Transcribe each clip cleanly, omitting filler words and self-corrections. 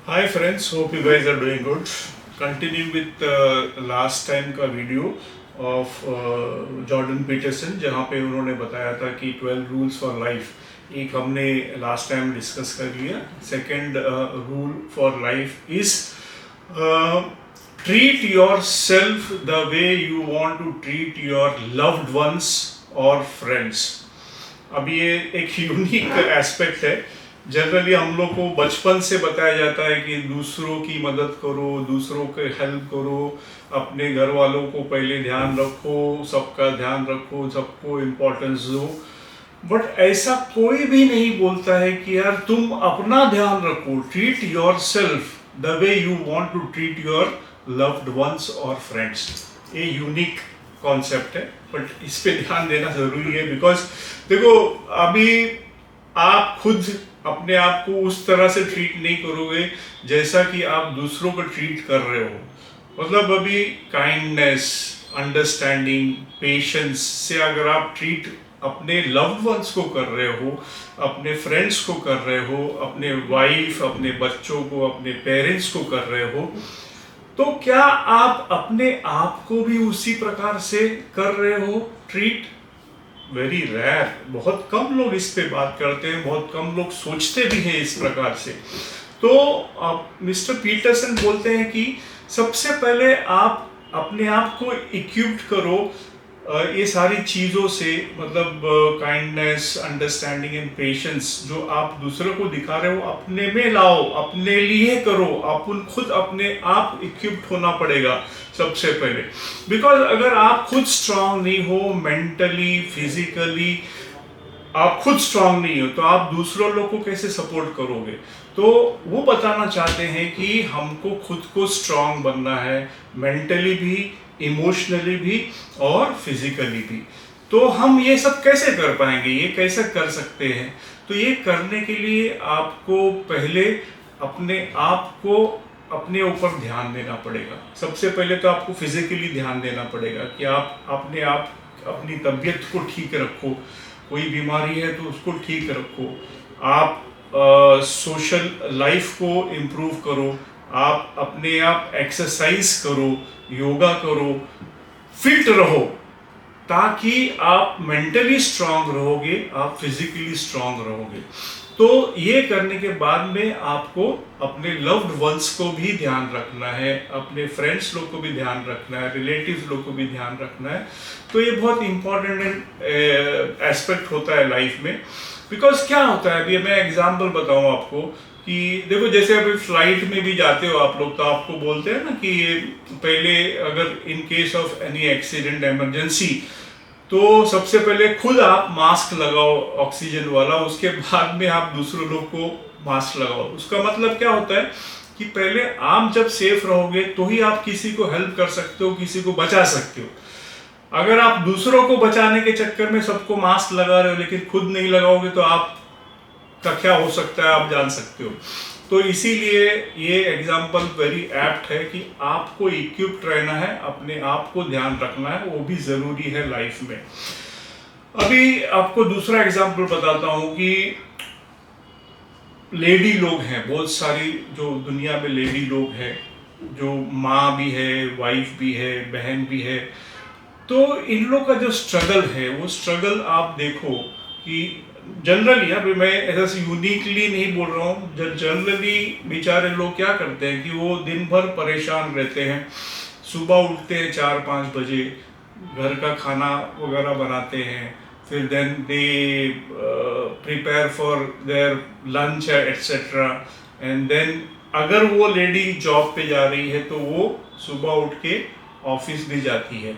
Hi friends, hope you guys are doing good. Continue with last time का video of Jordan Peterson जहाँ पे उन्होंने बताया था कि 12 रूल्स फॉर लाइफ एक हमने लास्ट टाइम डिस्कस कर लिया. Second rule for life is treat yourself the way you want to treat your loved ones और फ्रेंड्स. अब ये एक यूनिक एस्पेक्ट है. जनरली हम लोग को बचपन से बताया जाता है कि दूसरों की मदद करो, दूसरों के हेल्प करो, अपने घर वालों को पहले ध्यान रखो, सबका ध्यान रखो, सबको इम्पोर्टेंस दो. बट ऐसा कोई भी नहीं बोलता है कि यार तुम अपना ध्यान रखो. Treat yourself the way you want to treat your loved ones और फ्रेंड्स. ये यूनिक कॉन्सेप्ट है, बट इस पे ध्यान देना जरूरी है. बिकॉज देखो, अभी आप खुद अपने आप को उस तरह से ट्रीट नहीं करोगे जैसा कि आप दूसरों को ट्रीट कर रहे हो. मतलब अभी काइंडनेस, अंडरस्टैंडिंग, पेशेंस से अगर आप ट्रीट अपने लव्ड वंस को कर रहे हो, अपने फ्रेंड्स को कर रहे हो, अपने वाइफ, अपने बच्चों को, अपने पेरेंट्स को कर रहे हो, तो क्या आप अपने आप को भी उसी प्रकार से कर रहे हो ट्रीट? Very rare. बहुत कम लोग इस पे बात करते हैं, बहुत कम लोग सोचते भी हैं इस प्रकार से. तो मिस्टर पीटरसन बोलते हैं कि सबसे पहले आप अपने आप को इक्विप्ड करो ये सारी चीज़ों से. मतलब काइंडनेस, अंडरस्टैंडिंग एंड पेशेंस जो आप दूसरों को दिखा रहे हो अपने में लाओ, अपने लिए करो. अपन खुद अपने आप इक्विप्ड होना पड़ेगा सबसे पहले. बिकॉज अगर आप खुद स्ट्रांग नहीं हो, मेंटली, फिजिकली आप खुद स्ट्रांग नहीं हो, तो आप दूसरों लोग को कैसे सपोर्ट करोगे? तो वो बताना चाहते हैं कि हमको खुद को स्ट्रांग बनना है, मेंटली भी, इमोशनली भी और फिजिकली भी. तो हम ये सब कैसे कर पाएंगे, ये कैसे कर सकते हैं? तो ये करने के लिए आपको पहले अपने आप को अपने ऊपर ध्यान देना पड़ेगा. सबसे पहले तो आपको फिजिकली ध्यान देना पड़ेगा कि आप अपने आप अपनी तबीयत को ठीक रखो. कोई बीमारी है तो उसको ठीक रखो. आप सोशल लाइफ को इम्प्रूव करो. आप अपने आप एक्सरसाइज करो, योगा करो, फिट रहो, ताकि आप मेंटली स्ट्रांग रहोगे, आप फिजिकली स्ट्रांग रहोगे. तो ये करने के बाद में आपको अपने लव्ड वंस को भी ध्यान रखना है, अपने फ्रेंड्स लोग को भी ध्यान रखना है, रिलेटिव्स लोग को भी ध्यान रखना है. तो ये बहुत इंपॉर्टेंट एस्पेक्ट होता है लाइफ में. बिकॉज क्या होता है, अभी मैं एग्जाम्पल बताऊं आपको कि देखो, जैसे अभी फ्लाइट में भी जाते हो आप लोग, तो आपको बोलते हैं ना कि पहले अगर in case of any accident, emergency, तो सबसे पहले खुद आप मास्क लगाओ ऑक्सीजन वाला, उसके बाद में आप दूसरों लोग को मास्क लगाओ. उसका मतलब क्या होता है कि पहले आप जब सेफ रहोगे तो ही आप किसी को हेल्प कर सकते हो, किसी को बचा सकते हो. अगर आप दूसरों को बचाने के चक्कर में सबको मास्क लगा रहे हो लेकिन खुद नहीं लगाओगे तो आप का क्या हो सकता है आप जान सकते हो. तो इसीलिए ये एग्जाम्पल वेरी एप्ट है कि आपको इक्विप्ड रहना है, अपने आप को ध्यान रखना है, वो भी जरूरी है लाइफ में. अभी आपको दूसरा एग्जाम्पल बताता हूँ कि लेडी लोग हैं बहुत सारी, जो दुनिया में लेडी लोग हैं, जो माँ भी है, वाइफ भी है, बहन भी है. तो इन लोग का जो स्ट्रगल है, वो स्ट्रगल आप देखो कि जनरली, अभी मैं ऐसा यूनिकली नहीं बोल रहा हूँ, जनरली बेचारे लोग क्या करते हैं कि वो दिन भर परेशान रहते हैं. सुबह उठते हैं 4-5 बजे, घर का खाना वगैरह बनाते हैं, फिर then they prepare for their lunch etcetera. And then अगर वो लेडी जॉब पे जा रही है तो वो सुबह उठ के ऑफिस भी जाती है.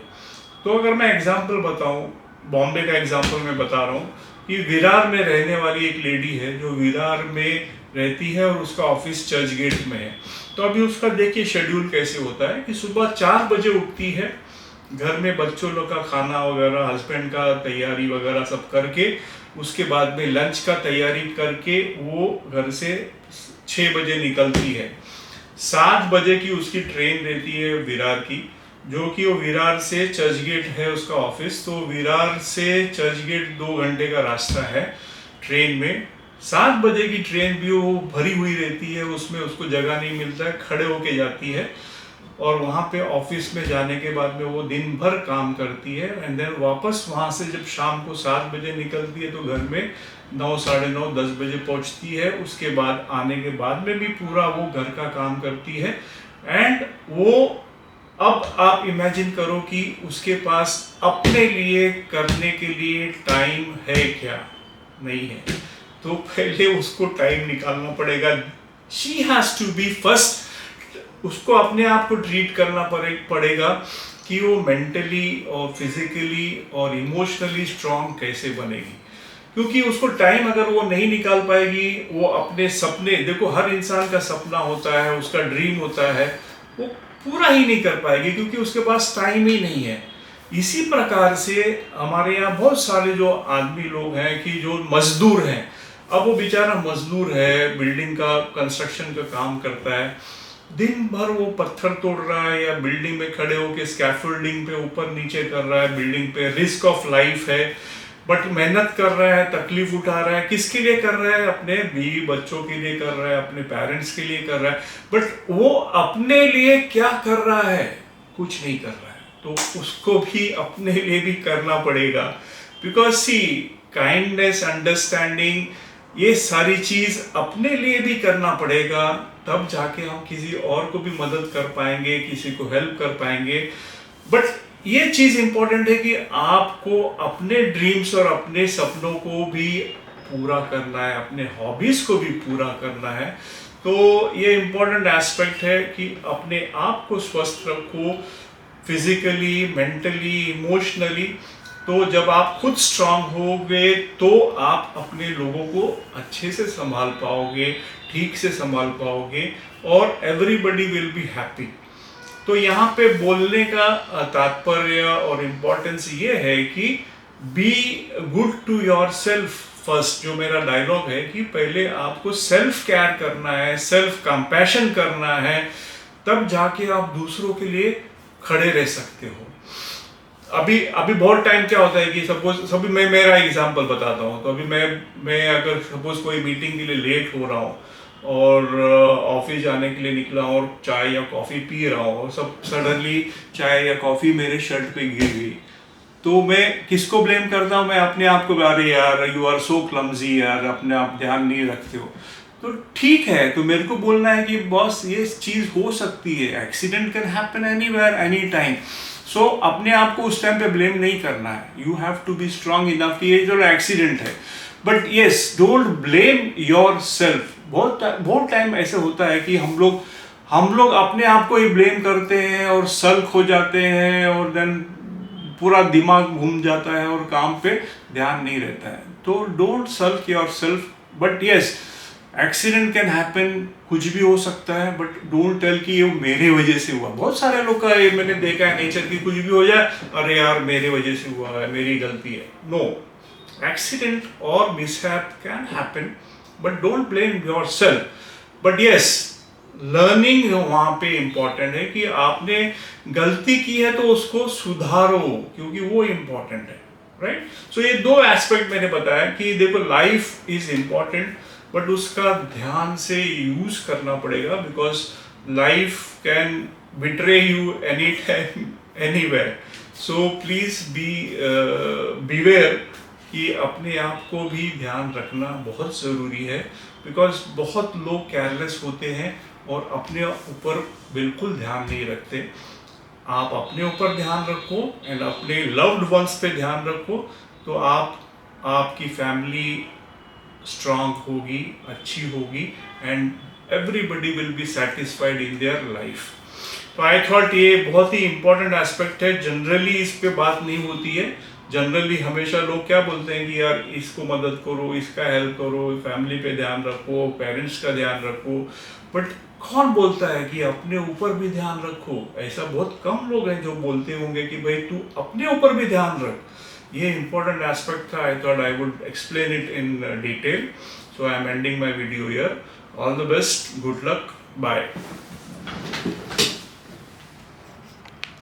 तो अगर मैं एग्जांपल बताऊं, बॉम्बे का एग्जांपल मैं बता रहा हूँ कि विरार में रहने वाली एक लेडी है जो विरार में रहती है और उसका ऑफिस चर्च गेट में है. तो अभी उसका देखिए शेड्यूल कैसे होता है कि सुबह 4 बजे उठती है, घर में बच्चों लोग का खाना वगैरह, हस्बैंड का तैयारी वगैरह सब करके, उसके बाद में लंच का तैयारी करके वो घर से 6 बजे निकलती है. 7 बजे की उसकी ट्रेन रहती है विरार की, जो कि वो विरार से चर्च गेट है उसका ऑफिस. तो विरार से चर्च गेट 2 घंटे का रास्ता है ट्रेन में. 7 बजे की ट्रेन भी वो भरी हुई रहती है, उसमें उसको जगह नहीं मिलता है, खड़े होके जाती है और वहाँ पे ऑफिस में जाने के बाद में वो दिन भर काम करती है एंड देन वापस वहाँ से जब शाम को 7 बजे निकलती है तो घर में 9, साढ़े 9, 10 बजे पहुँचती है। उसके बाद आने के बाद में भी पूरा वो घर का काम करती है एंड वो, अब आप इमेजिन करो कि उसके पास अपने लिए करने के लिए टाइम है क्या? नहीं है। तो पहले उसको टाइम निकालना पड़ेगा। She has to be first, उसको अपने आप को ट्रीट करना पड़ेगा कि वो मेंटली और फिजिकली और इमोशनली स्ट्रांग कैसे बनेगी, क्योंकि उसको टाइम अगर वो नहीं निकाल पाएगी, वो अपने सपने, देखो हर इंसान का सपना होता है, उसका ड्रीम होता है, वो पूरा ही नहीं कर पाएगी क्योंकि उसके पास टाइम ही नहीं है। इसी प्रकार से हमारे यहाँ बहुत सारे जो आदमी लोग हैं कि जो मजदूर हैं, अब वो बेचारा मजदूर है, बिल्डिंग का कंस्ट्रक्शन का काम करता है, दिन भर वो पत्थर तोड़ रहा है या बिल्डिंग में खड़े होकर स्कैफोल्डिंग पे ऊपर नीचे कर रहा है, बिल्डिंग पे रिस्क ऑफ लाइफ है, बट मेहनत कर रहा है, तकलीफ उठा रहा है। किसके लिए कर रहा है? अपने बीवी बच्चों के लिए कर रहा है, अपने पेरेंट्स के लिए कर रहा है, बट वो अपने लिए क्या कर रहा है? कुछ नहीं कर रहा है। तो उसको भी अपने लिए भी करना पड़ेगा, बिकॉज सी काइंडनेस, अंडरस्टैंडिंग, ये सारी चीज अपने लिए भी करना पड़ेगा, तब जाके हम किसी और को भी मदद कर पाएंगे, किसी को हेल्प कर पाएंगे। बट ये चीज इंपॉर्टेंट है कि आपको अपने ड्रीम्स और अपने सपनों को भी पूरा करना है, अपने हॉबीज को भी पूरा करना है। तो ये इंपॉर्टेंट एस्पेक्ट है कि अपने आप को स्वस्थ रखो, फिजिकली, मेंटली, इमोशनली। तो जब आप खुद स्ट्रांग होगे तो आप अपने लोगों को अच्छे से संभाल पाओगे, ठीक से संभाल पाओगे और एवरीबडी विल बी हैप्पी। तो यहाँ पे बोलने का तात्पर्य और इम्पोर्टेंस ये है कि be good to yourself first. जो मेरा डायलॉग है कि पहले आपको सेल्फ केयर करना है, सेल्फ कंपैशन करना है, तब जाके आप दूसरों के लिए खड़े रह सकते हो। अभी बहुत टाइम क्या होता है कि सपोज मैं मेरा एग्जांपल बताता हूँ। तो अभी मैं अगर सपोज कोई मीटिंग के लिए लेट हो रहा हूँ और ऑफिस जाने के लिए निकला और चाय या कॉफ़ी पी रहा हूँ और सब सडनली चाय या कॉफ़ी मेरे शर्ट पे गिर गई, तो मैं किसको ब्लेम करता हूँ? मैं अपने आप को, अरे यार यू आर सो क्लमजी यार, अपने आप ध्यान नहीं रखते हो। तो ठीक है, तो मेरे को बोलना है कि बॉस ये चीज़ हो सकती है, accident can happen anywhere any time. So अपने आप को उस टाइम पे ब्लेम नहीं करना है। You have to be strong enough कि ये जो एक्सीडेंट है, but yes don't blame yourself. बहुत टाइम ऐसे होता है कि हम लोग अपने आप को ही ब्लेम करते हैं और सल्क हो जाते हैं और देन पूरा दिमाग घूम जाता है और काम पे ध्यान नहीं रहता है। तो don't sulk yourself, but yes accident can happen, कुछ भी हो सकता है, बट डोंट टेल कि ये मेरे वजह से हुआ। बहुत सारे लोग का ये मैंने देखा है नेचर की, कुछ भी हो जाए, अरे यार मेरे वजह से हुआ है, मेरी गलती है। नो, एक्सीडेंट और mishap can happen, but don't blame yourself. But yes learning वहाँ पे इम्पॉर्टेंट है कि आपने गलती की है तो उसको सुधारो, क्योंकि वो इम्पॉर्टेंट है, राइट। सो ये दो एस्पेक्ट मैंने बताया कि देखो लाइफ इज इम्पॉर्टेंट, बट उसका ध्यान से यूज करना पड़ेगा, because life can betray you any time anywhere. So please beware कि अपने आप को भी ध्यान रखना बहुत ज़रूरी है, बिकॉज बहुत लोग केयरलेस होते हैं और अपने ऊपर बिल्कुल ध्यान नहीं रखते। आप अपने ऊपर ध्यान रखो एंड अपने लव्ड वंस पे ध्यान रखो, तो आपकी फैमिली स्ट्रांग होगी, अच्छी होगी and everybody will be satisfied in their life. तो आई थॉट ये बहुत ही इंपॉर्टेंट एस्पेक्ट है। जनरली इस पे बात नहीं होती है। जनरली हमेशा लोग क्या बोलते हैं कि यार इसको मदद करो, इसका हेल्प करो, फैमिली पे ध्यान रखो, पेरेंट्स का ध्यान रखो, बट कौन बोलता है कि अपने ऊपर भी ध्यान रखो? ऐसा बहुत कम लोग हैं जो बोलते होंगे कि भाई तू अपने ऊपर भी ध्यान रख। ये इंपॉर्टेंट एस्पेक्ट था। I thought I would explain it in detail, so I am ending my video here. All the best, good luck, bye.